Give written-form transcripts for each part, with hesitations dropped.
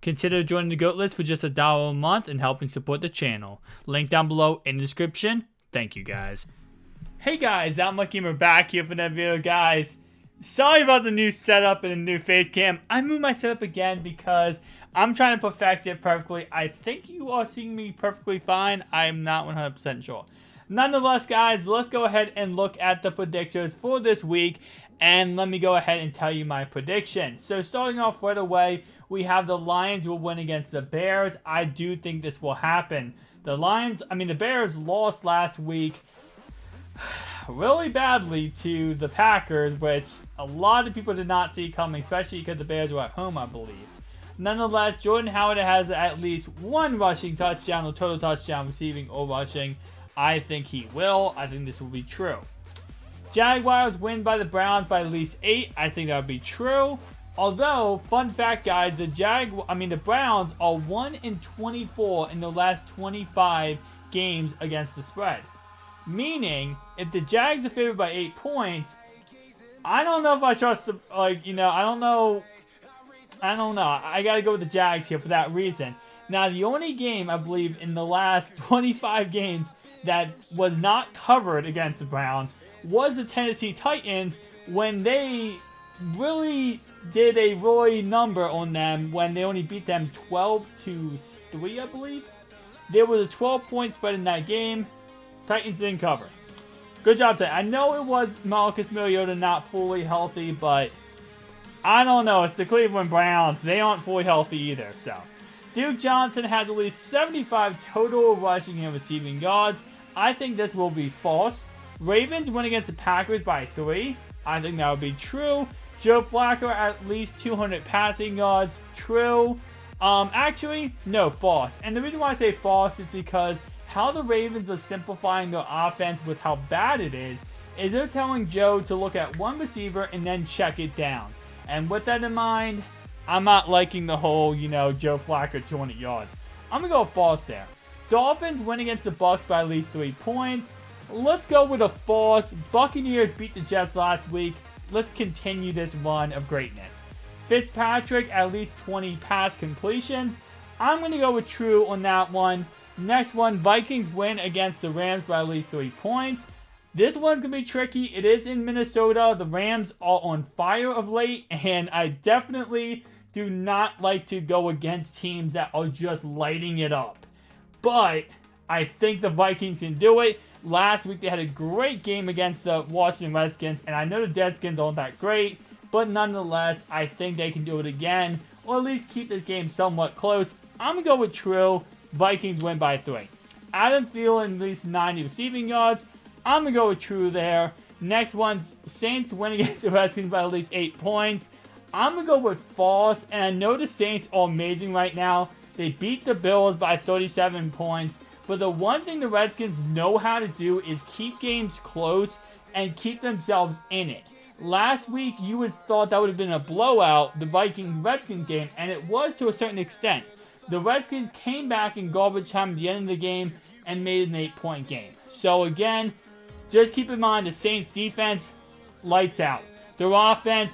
Consider joining the GOAT list for just $1 a month and helping support the channel. Link down below in the description. Thank you guys. Hey guys, I'm MUT Gamer back here for that video, guys. Sorry about the new setup and the new face cam. I moved my setup again because I'm trying to perfect it perfectly. I think you are seeing me perfectly fine. I'm not 100% sure. Nonetheless, guys, let's go ahead and look at the predictors for this week. And let me go ahead and tell you my predictions. So starting off right away, we have the Lions will win against the Bears. I do think this will happen. The Bears lost last week really badly to the Packers, which a lot of people did not see coming, especially because the Bears were at home, I believe. Nonetheless, Jordan Howard has at least one rushing touchdown or total touchdown, receiving or rushing. I think he will. I think this will be true. Jaguars win by the Browns by at least 8. I think that would be true. Although, fun fact, guys, the Browns are 1-24 in the last 25 games against the spread. Meaning, if the Jags are favored by 8 points, I don't know if I trust the, I don't know. I gotta go with the Jags here for that reason. Now, the only game, I believe, in the last 25 games that was not covered against the Browns was the Tennessee Titans, when they really did a Roy number on them when they only beat them 12-3, I believe. There was a 12-point spread in that game. Titans didn't cover. Good job, Titans. I know it was Marcus Mariota not fully healthy, but I don't know. It's the Cleveland Browns. They aren't fully healthy either. So, Duke Johnson has at least 75 total rushing and receiving yards. I think this will be false. Ravens win against the Packers by 3. I think that would be true. Joe Flacco at least 200 passing yards. True. Actually, no, false. And the reason why I say false is because how the Ravens are simplifying their offense with how bad it is they're telling Joe to look at one receiver and then check it down. And with that in mind, I'm not liking the whole, Joe Flacco 200 yards. I'm going to go false there. Dolphins win against the Bucs by at least 3 points. Let's go with a false. Buccaneers beat the Jets last week. Let's continue this run of greatness. Fitzpatrick, at least 20 pass completions. I'm going to go with true on that one. Next one, Vikings win against the Rams by at least 3 points. This one's going to be tricky. It is in Minnesota. The Rams are on fire of late, and I definitely do not like to go against teams that are just lighting it up. But I think the Vikings can do it. Last week they had a great game against the Washington Redskins, and I know the Deadskins aren't that great, but nonetheless, I think they can do it again, or at least keep this game somewhat close. I'm going to go with true. Vikings win by 3. Adam Thielen at least 90 receiving yards. I'm going to go with true there. Next one, Saints win against the Redskins by at least 8 points. I'm going to go with false, and I know the Saints are amazing right now. They beat the Bills by 37 points. But the one thing the Redskins know how to do is keep games close and keep themselves in it. Last week, you would have thought that would have been a blowout, the Vikings-Redskins game, and it was to a certain extent. The Redskins came back in garbage time at the end of the game and made an 8-point game. So again, just keep in mind the Saints defense, lights out. Their offense,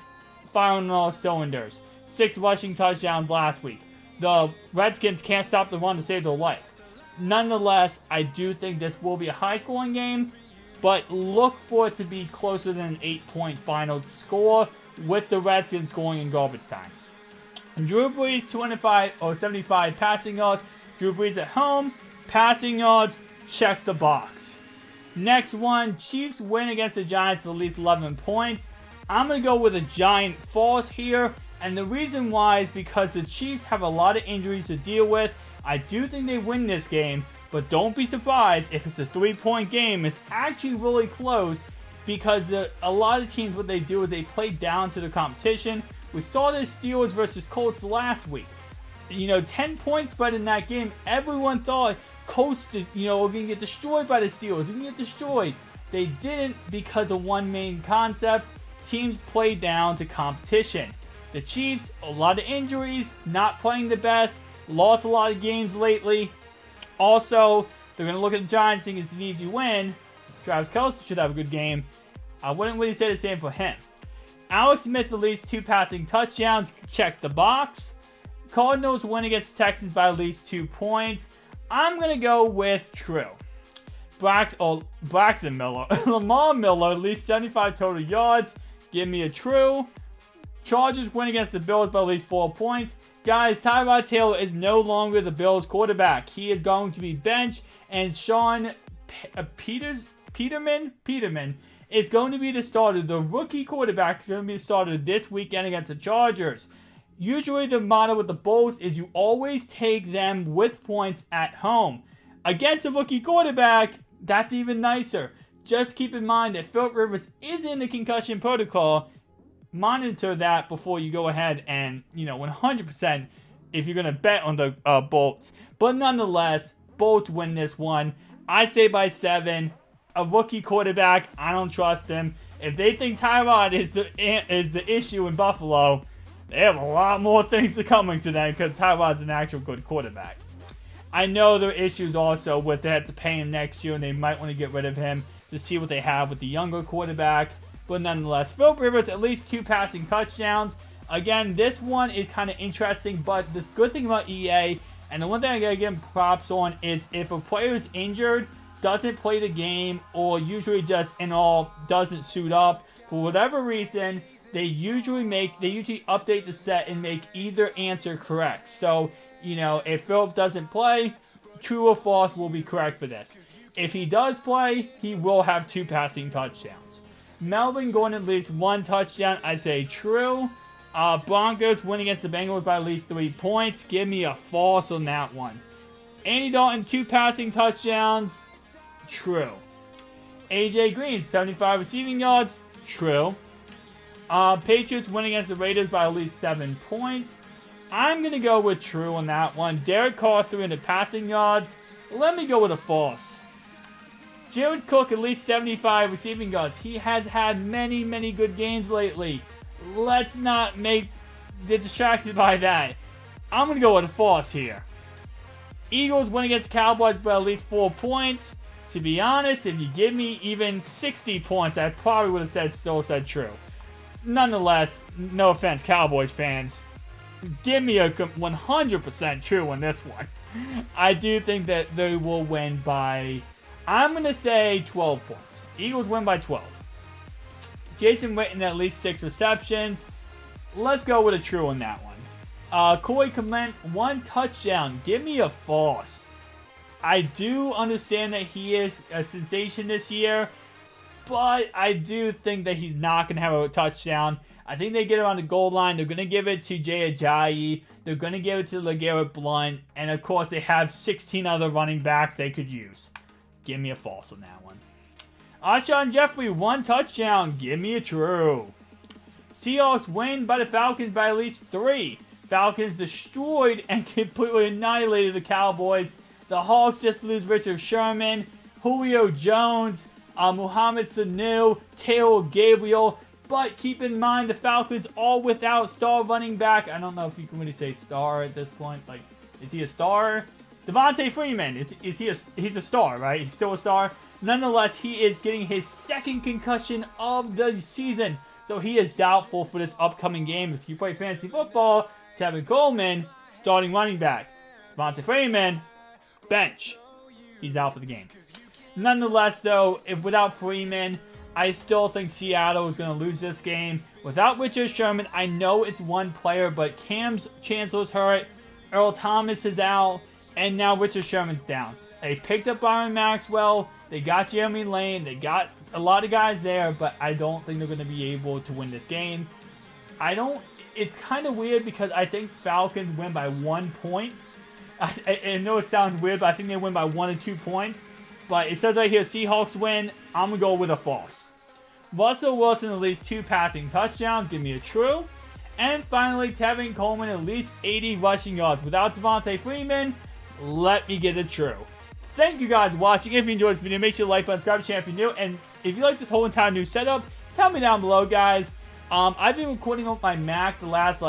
firing on all cylinders. 6 rushing touchdowns last week. The Redskins can't stop the run to save their life. Nonetheless, I do think this will be a high-scoring game, but look for it to be closer than an 8-point final score with the Redskins scoring in garbage time. Drew Brees, 75 passing yards. Drew Brees at home, passing yards, check the box. Next one, Chiefs win against the Giants for at least 11 points. I'm going to go with a giant false here, and the reason why is because the Chiefs have a lot of injuries to deal with. I do think they win this game, but don't be surprised if it's a 3-point game. It's actually really close because a lot of teams, what they do is they play down to the competition. We saw this Steelers versus Colts last week. 10 points spread in that game. Everyone thought Colts, were going to get destroyed by the Steelers. They're going to get destroyed. They didn't because of one main concept. Teams play down to competition. The Chiefs, a lot of injuries, not playing the best. Lost a lot of games lately. Also, they're going to look at the Giants thinking it's an easy win. Travis Kelce should have a good game. I wouldn't really say the same for him. Alex Smith at least 2 passing touchdowns. Check the box. Cardinals win against Texans by at least 2 points. I'm going to go with true. Braxton Miller. Lamar Miller, at least 75 total yards. Give me a true. Chargers win against the Bills by at least 4 points. Guys, Tyrod Taylor is no longer the Bills quarterback. He is going to be benched, and Sean Peterman is going to be the starter. The rookie quarterback is going to be the starter this weekend against the Chargers. Usually the motto with the Bulls is you always take them with points at home. Against a rookie quarterback, that's even nicer. Just keep in mind that Philip Rivers is in the concussion protocol. Monitor that before you go ahead and, 100% if you're going to bet on the Bolts. But nonetheless, Bolts win this one. I say by 7. A rookie quarterback, I don't trust him. If they think Tyrod is the issue in Buffalo, they have a lot more things coming to them because Tyrod's an actual good quarterback. I know there are issues also with they have to pay him next year and they might want to get rid of him to see what they have with the younger quarterback. But nonetheless, Philip Rivers, at least 2 passing touchdowns. Again, this one is kind of interesting, but the good thing about EA, and the one thing I gotta give them props on, is if a player is injured, doesn't play the game, or usually just doesn't suit up, for whatever reason, they usually update the set and make either answer correct. So, if Philip doesn't play, true or false will be correct for this. If he does play, he will have 2 passing touchdowns. Melvin going at least 1 touchdown, I say true. Broncos win against the Bengals by at least 3 points. Give me a false on that one. Andy Dalton, 2 passing touchdowns. True. AJ Green, 75 receiving yards. True. Patriots win against the Raiders by at least 7 points. I'm going to go with true on that one. Derek Carr, 300 passing yards. Let me go with a false. Jared Cook, at least 75 receiving yards. He has had many, many good games lately. Let's not get distracted by that. I'm going to go with a false here. Eagles win against Cowboys by at least 4 points. To be honest, if you give me even 60 points, I probably would have still said true. Nonetheless, no offense, Cowboys fans. Give me a 100% true on this one. I do think that they will win by, I'm going to say 12 points. Eagles win by 12. Jason Witten at least 6 receptions. Let's go with a true on that one. Corey Clement, 1 touchdown. Give me a false. I do understand that he is a sensation this year, but I do think that he's not going to have a touchdown. I think they get around the goal line. They're going to give it to Jay Ajayi. They're going to give it to LeGarrette Blount. And, of course, they have 16 other running backs they could use. Give me a false on that one. Alshon Jeffrey, 1 touchdown. Give me a true. Seahawks win by the Falcons by at least 3. Falcons destroyed and completely annihilated the Cowboys. The Hawks just lose Richard Sherman, Julio Jones, Mohamed Sanu, Taylor Gabriel. But keep in mind, the Falcons all without star running back. I don't know if you can really say star at this point. Like, is he a star? Devontae Freeman, he's a star, right? He's still a star. Nonetheless, he is getting his 2nd concussion of the season. So he is doubtful for this upcoming game. If you play fantasy football, Tevin Coleman, starting running back. Devontae Freeman, bench. He's out for the game. Nonetheless, though, without Freeman, I still think Seattle is going to lose this game. Without Richard Sherman, I know it's 1 player, but Cam Chancellor's hurt, Earl Thomas is out, and now Richard Sherman's down. They picked up Byron Maxwell, they got Jeremy Lane, they got a lot of guys there, but I don't think they're going to be able to win this game. It's kind of weird because I think Falcons win by 1 point. I know it sounds weird, but I think they win by 1 or 2 points. But it says right here, Seahawks win. I'm going to go with a false. Russell Wilson at least 2 passing touchdowns. Give me a true. And finally, Tevin Coleman at least 80 rushing yards. Without Devontae Freeman, let me get a true. Thank you guys for watching. If you enjoyed this video, make sure to like, subscribe to the channel if you're new. And if you like this whole entire new setup, tell me down below, guys. I've been recording with my Mac the last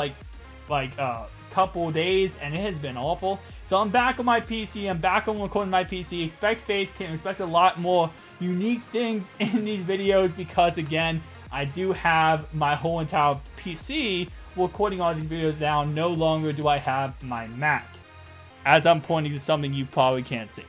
couple days, and it has been awful. So I'm back on my PC. I'm back on recording my PC. Expect face cam. Expect a lot more unique things in these videos because, again, I do have my whole entire PC recording all these videos now, no longer do I have my Mac, as I'm pointing to something you probably can't see.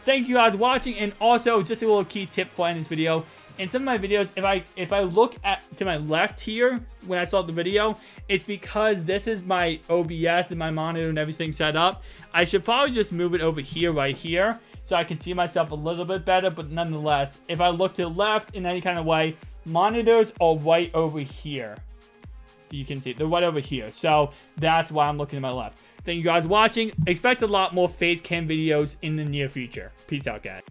Thank you guys for watching, and also just a little key tip for ending this video. In some of my videos, if I look to my left here when I start the video, it's because this is my OBS and my monitor and everything set up. I should probably just move it over here, right here, so I can see myself a little bit better. But nonetheless, if I look to the left in any kind of way, monitors are right over here. You can see they're right over here, so that's why I'm looking to my left. Thank you guys for watching. Expect a lot more face cam videos in the near future. Peace out, guys.